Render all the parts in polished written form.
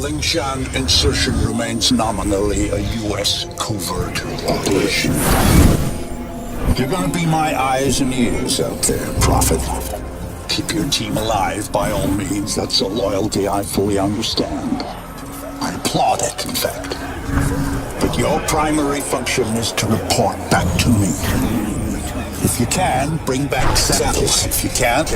Lingshan insertion remains nominally a U.S. covert operation. You're gonna be my eyes and ears out there, Prophet. Keep your team alive by all means. That's a loyalty I fully understand. I applaud it, in fact. But your primary function is to report back to me. If you can, bring back samples. If you can't,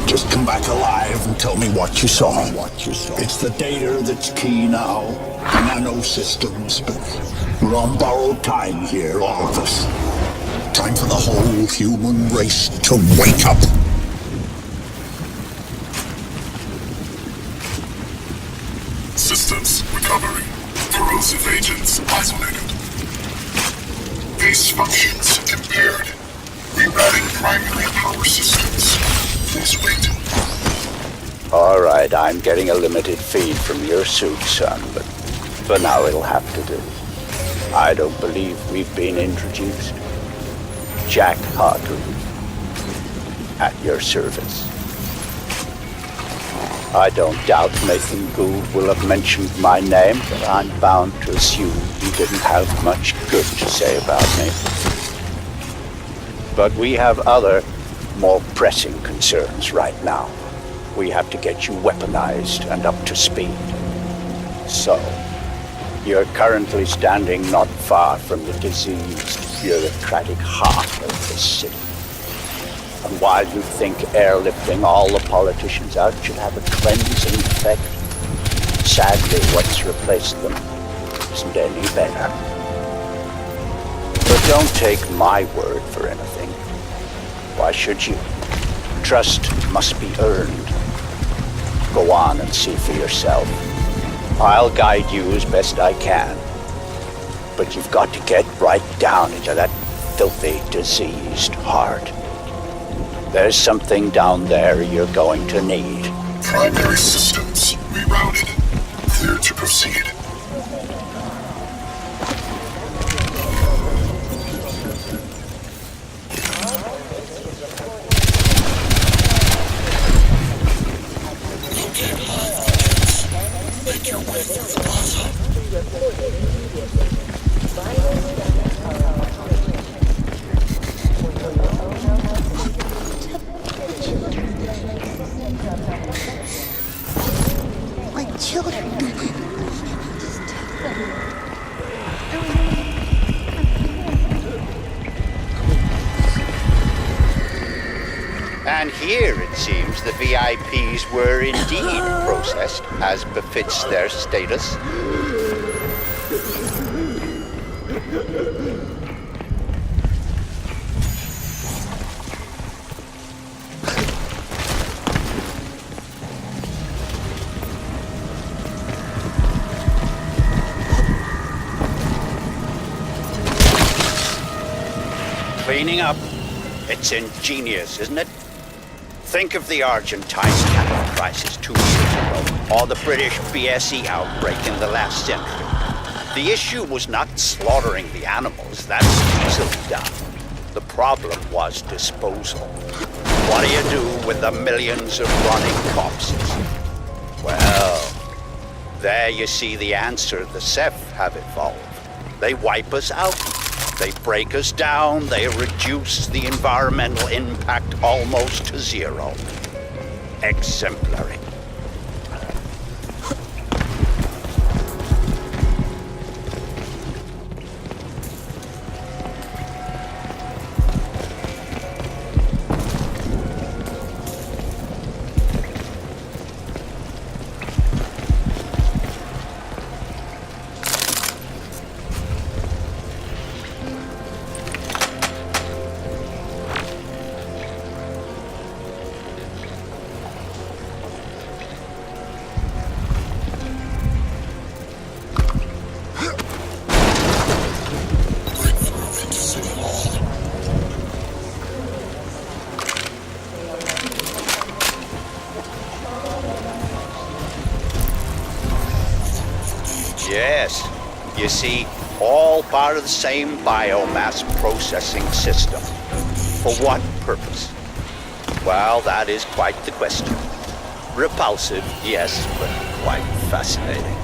just come back alive and tell me what you saw. It's the data that's key now. Nano systems, but we're on borrowed time here, all of us. Time for the whole human race to wake up. Systems recovering. Corrosive agents isolated. Base functions impaired. Rerouting primary power systems. Please wait. Alright, I'm getting a limited feed from your suit, son, but for now it'll have to do. I don't believe we've been introduced. Jack Hargrave, at your service. I don't doubt Nathan Gould will have mentioned my name, but I'm bound to assume he didn't have much good to say about me. But we have other, more pressing concerns right now. We have to get you weaponized and up to speed. So, you're currently standing not far from the diseased, bureaucratic heart of the city. And while you think airlifting all the politicians out should have a cleansing effect, sadly what's replaced them isn't any better. But don't take my word for anything. Why should you? Trust must be earned. Go on and see for yourself. I'll guide you as best I can. But you've got to get right down into that filthy, diseased heart. There's something down there you're going to need. Primary systems rerouted. Clear to proceed. Locate hive agents. Make your way through the plaza. My children. And here, it seems, the VIPs were indeed processed, as befits their status. Cleaning up. It's ingenious, isn't it? Think of the Argentine cattle crisis 2 years ago, or the British BSE outbreak in the last century. The issue was not slaughtering the animals, that's easily done. The problem was disposal. What do you do with the millions of rotting corpses? Well, there you see the answer the Ceph have evolved. They wipe us out. They break us down, they reduce the environmental impact almost to zero. Exemplary. Yes. You see, all part of the same biomass processing system. For what purpose? Well, that is quite the question. Repulsive, yes, but quite fascinating.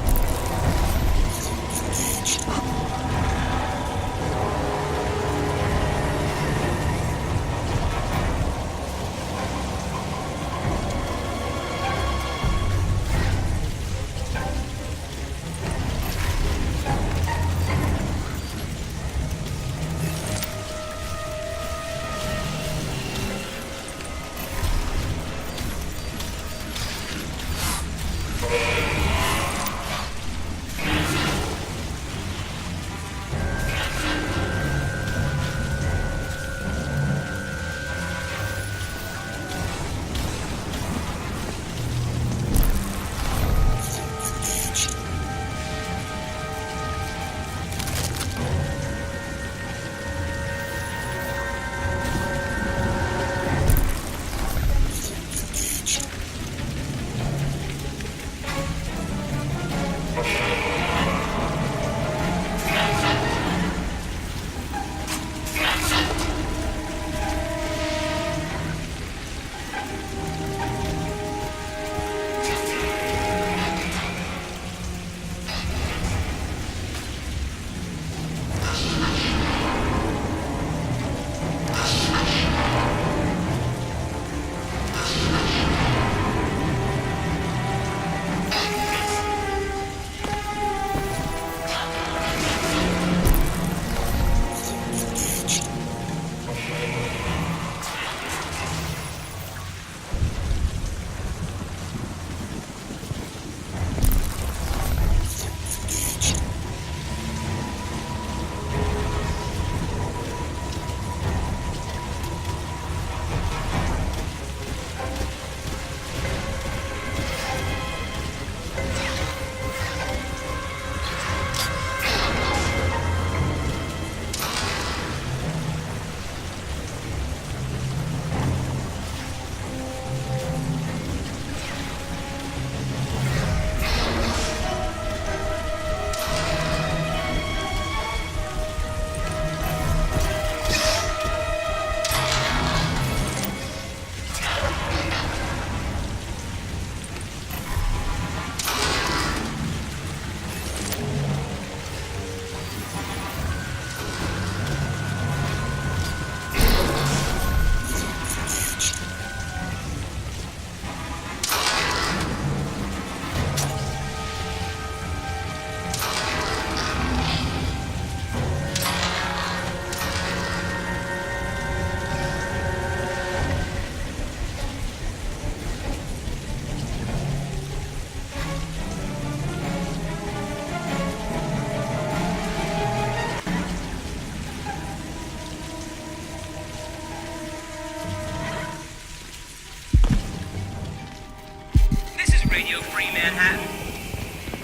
Radio Free Manhattan.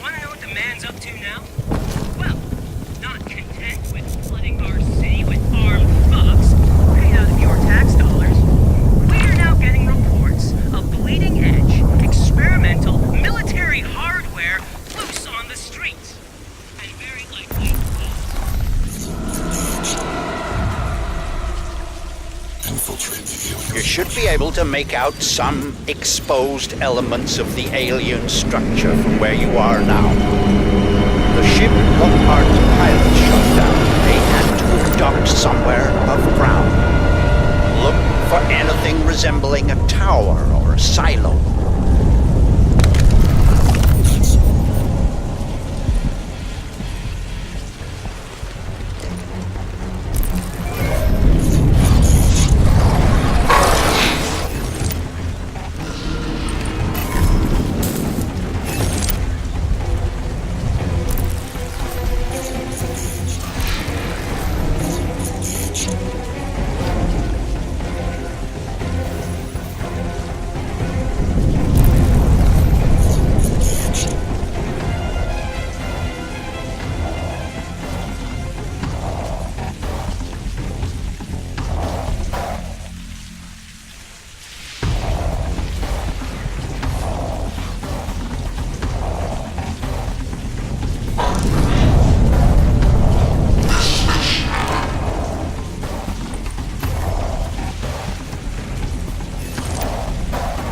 Wanna know what the man's up to now? Well, not content with flooding our city with armed thugs paid out of your tax dollars, we are now getting reports of bleeding-edge, experimental military hardware loose on the streets. And very likely, Infiltrate the alien. You should be able to make out some exposed elements of the alien structure from where you are now. The ship Lockhart's pilot shut down. They had to have docked somewhere above ground. Look for anything resembling a tower or a silo.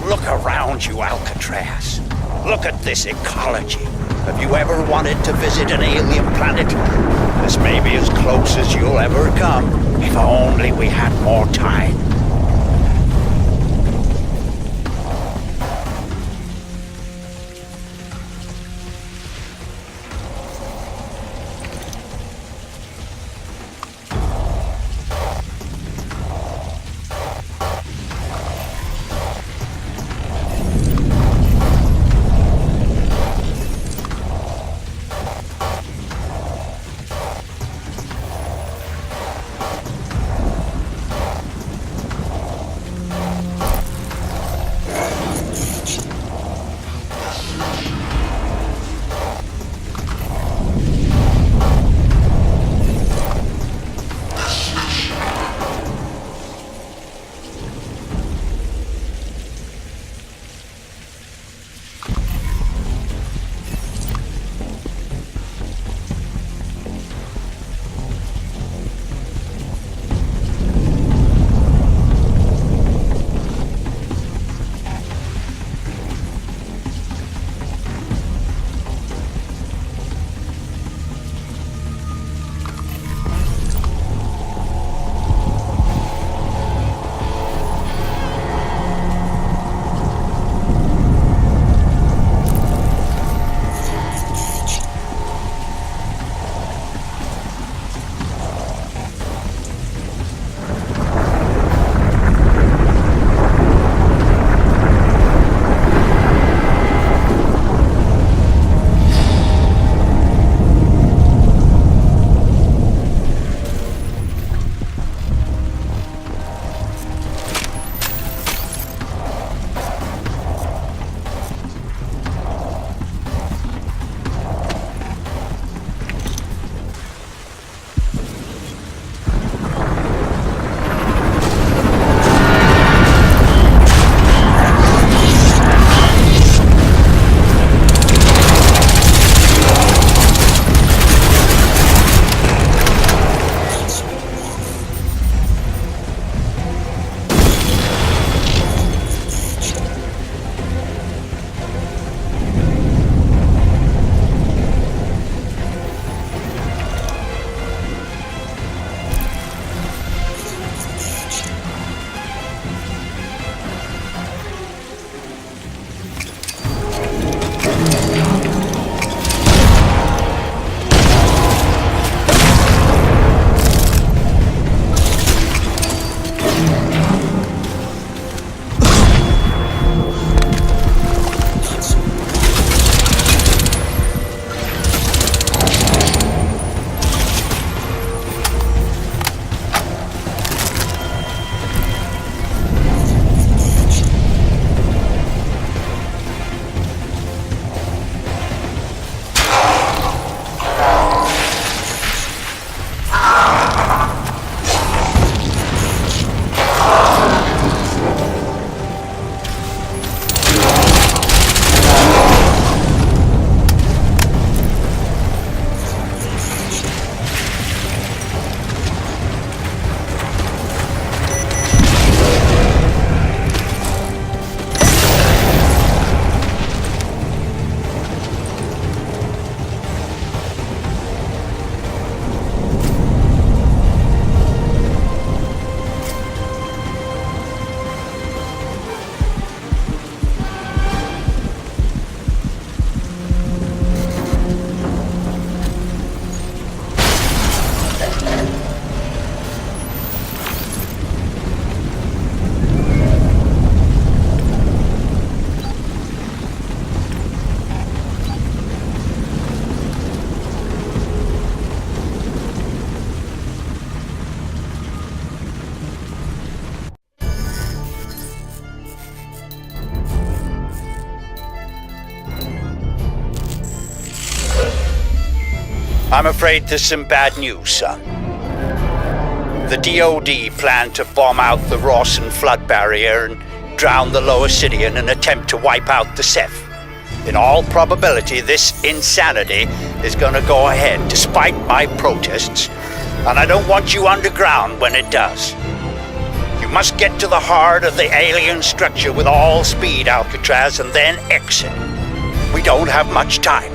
Look around you, Alcatraz. Look at this ecology. Have you ever wanted to visit an alien planet? This may be as close as you'll ever come, if only we had more time. I'm afraid there's some bad news, son. The DoD plan to bomb out the Rawson flood barrier and drown the lower city in an attempt to wipe out the Ceph. In all probability, this insanity is gonna go ahead despite my protests, and I don't want you underground when it does. You must get to the heart of the alien structure with all speed, Alcatraz, and then exit. don't have much time.